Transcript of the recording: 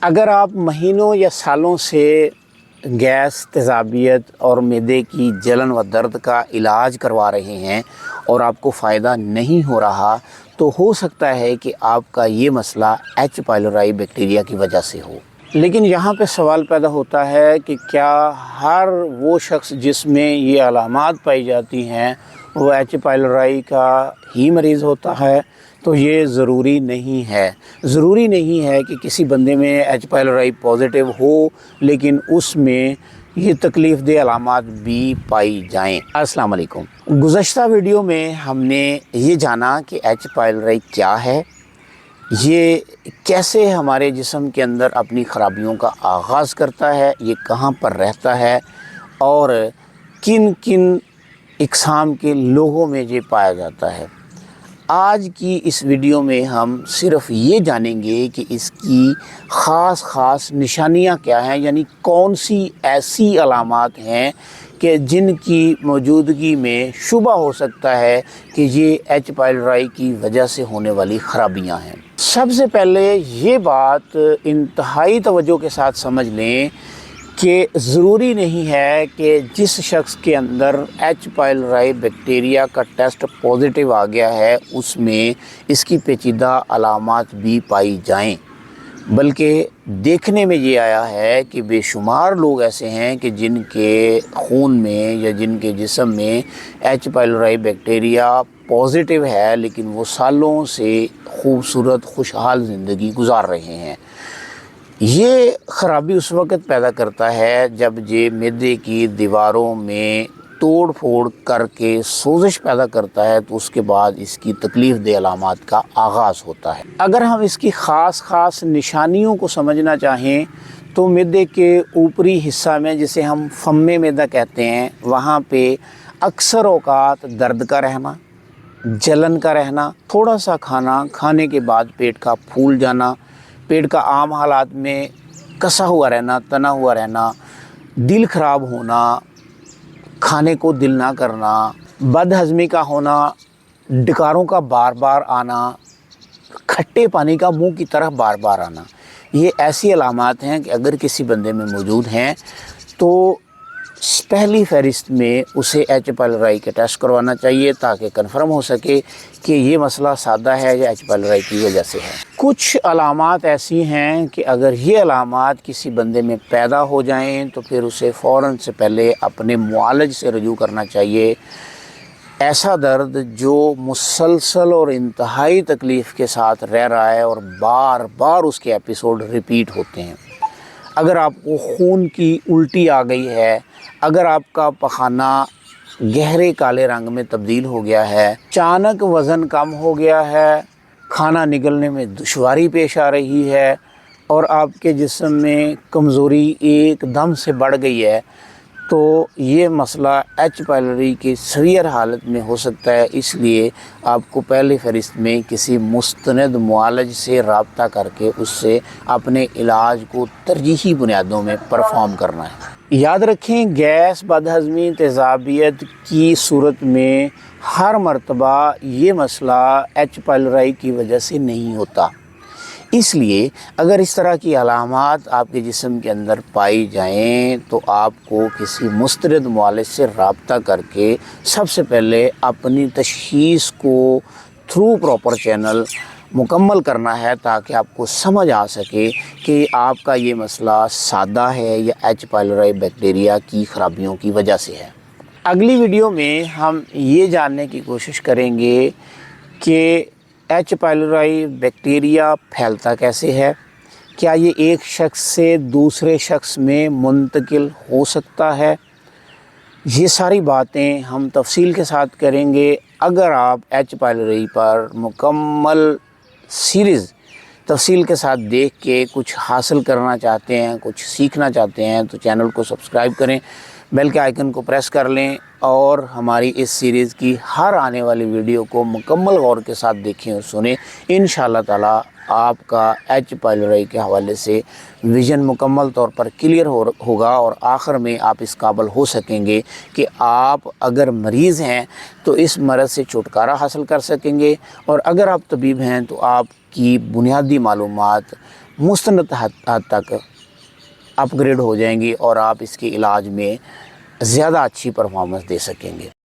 अगर आप महीनों या सालों से गैस, तेज़ाबियत और मैदे की जलन व दर्द का इलाज करवा रहे हैं और आपको फ़ायदा नहीं हो रहा, तो हो सकता है कि आपका ये मसला एच पाइलोराई बैक्टीरिया की वजह से हो। लेकिन यहाँ पे सवाल पैदा होता है कि क्या हर वो शख्स जिसमें ये अलामात पाई जाती हैं वो एच पाइलोराई का ही मरीज़ होता है? तो ये ज़रूरी नहीं है। ज़रूरी नहीं है कि किसी बंदे में एच पाइलोराई पॉजिटिव हो लेकिन उसमें ये तकलीफ़ दे अलामात भी पाई जाएँ। अस्सलाम वालेकुम। गुज़श्ता वीडियो में हमने ये जाना कि एच पाइलोराई क्या है, ये कैसे हमारे जिस्म के अंदर अपनी ख़राबियों का आगाज़ करता है, ये कहाँ पर रहता है और किन किन इक़साम के लोगों में ये पाया जाता है। आज की इस वीडियो में हम सिर्फ़ ये जानेंगे कि इसकी ख़ास निशानियां क्या हैं, यानी कौन सी ऐसी अलामात हैं कि जिनकी मौजूदगी में शुबा हो सकता है कि ये एच पाइलोराई की वजह से होने वाली ख़राबियां हैं। सबसे पहले ये बात इंतहाई तवज्जो के साथ समझ लें कि ज़रूरी नहीं है कि जिस शख्स के अंदर एच पाइलोराई बैक्टीरिया का टेस्ट पॉजिटिव आ गया है उसमें इसकी पेचीदा अलामात भी पाई जाएं, बल्कि देखने में ये आया है कि बेशुमार लोग ऐसे हैं कि जिनके खून में या जिनके जिस्म में एच पाइलोराई बैक्टीरिया पॉजिटिव है लेकिन वो सालों से खूबसूरत खुशहाल ज़िंदगी गुजार रहे हैं। ये ख़राबी उस वक़्त पैदा करता है जब ये मैदे की दीवारों में तोड़ फोड़ करके सोजिश पैदा करता है, तो उसके बाद इसकी तकलीफ़ दे अलामात का आगाज़ होता है। अगर हम इसकी ख़ास निशानियों को समझना चाहें तो मैदे के ऊपरी हिस्सा में, जिसे हम फम्मे मैदा कहते हैं, वहाँ पे अक्सर औक़ात दर्द का रहना, जलन का रहना, थोड़ा सा खाने के बाद पेट का फूल जाना, पेट का आम हालात में कसा हुआ रहना, तना हुआ रहना, दिल ख़राब होना, खाने को दिल ना करना, बदहज़मी का होना, डकारों का बार बार आना, खट्टे पानी का मुंह की तरफ बार बार आना, ये ऐसी अलामात हैं कि अगर किसी बंदे में मौजूद हैं तो पहली फ़हरिस्त में उसे एच पाइलोराई का टेस्ट करवाना चाहिए ताकि कन्फर्म हो सके कि ये मसला सादा है या एच पाइलोराई की वजह से है। कुछ अलामात ऐसी हैं कि अगर ये अलामात किसी बंदे में पैदा हो जाएं तो फिर उसे फ़ौरन से पहले अपने मुआलिज से रजू करना चाहिए। ऐसा दर्द जो मुसलसल और इंतहाई तकलीफ़ के साथ रह रहा है और बार बार उसके एपिसोड रिपीट होते हैं। अगर आपको खून की उल्टी आ गई है, अगर आपका पखाना गहरे काले रंग में तब्दील हो गया है, अचानक वज़न कम हो गया है, खाना निगलने में दुश्वारी पेश आ रही है और आपके जिस्म में कमज़ोरी एकदम से बढ़ गई है, तो ये मसला एच पाइलोराई की सीवियर हालत में हो सकता है। इसलिए आपको पहली फ़हरिस्त में किसी मुस्तनद मुआलिज से रब्ता करके उससे अपने इलाज को तरजीही बुनियादों में परफॉर्म करना है। याद रखें, गैस, बदहज़मी, तेज़ाबियत की सूरत में हर मरतबा ये मसला एच पाइलोराई की वजह से नहीं होता। इसलिए अगर इस तरह की अलामात आपके जिस्म के अंदर पाई जाएं तो आपको किसी मुस्तरद मुआलिज से रब्ता करके सबसे पहले अपनी तशख़ीस को थ्रू प्रॉपर चैनल मुकम्मल करना है ताकि आपको समझ आ सके कि आपका ये मसला सादा है या एच पाइलोराई बैक्टीरिया की ख़राबियों की वजह से है। अगली वीडियो में हम ये जानने की कोशिश करेंगे कि एच पाइलोराई बैक्टीरिया फैलता कैसे है, क्या ये एक शख्स से दूसरे शख्स में मुंतकिल हो सकता है। ये सारी बातें हम तफसील के साथ करेंगे। अगर आप एच पाइलोराई पर मुकम्मल सीरीज़ तफसील के साथ देख के कुछ हासिल करना चाहते हैं, कुछ सीखना चाहते हैं, तो चैनल को सब्सक्राइब करें, बेल के आइकन को प्रेस कर लें और हमारी इस सीरीज़ की हर आने वाली वीडियो को मुकम्मल गौर के साथ देखें और सुनें। इंशाअल्लाह ताला आपका एच पाइलोराई के हवाले से विज़न मुकम्मल तौर पर क्लियर होगा और आखिर में आप इस काबिल हो सकेंगे कि आप अगर मरीज़ हैं तो इस मरज़ से छुटकारा हासिल कर सकेंगे और अगर आप तबीब हैं तो आपकी बुनियादी मालूमात مستند حد تک اپ گریڈ ہو جائیں گی اور آپ اس کے علاج میں زیادہ اچھی پرفارمنس دے سکیں گے۔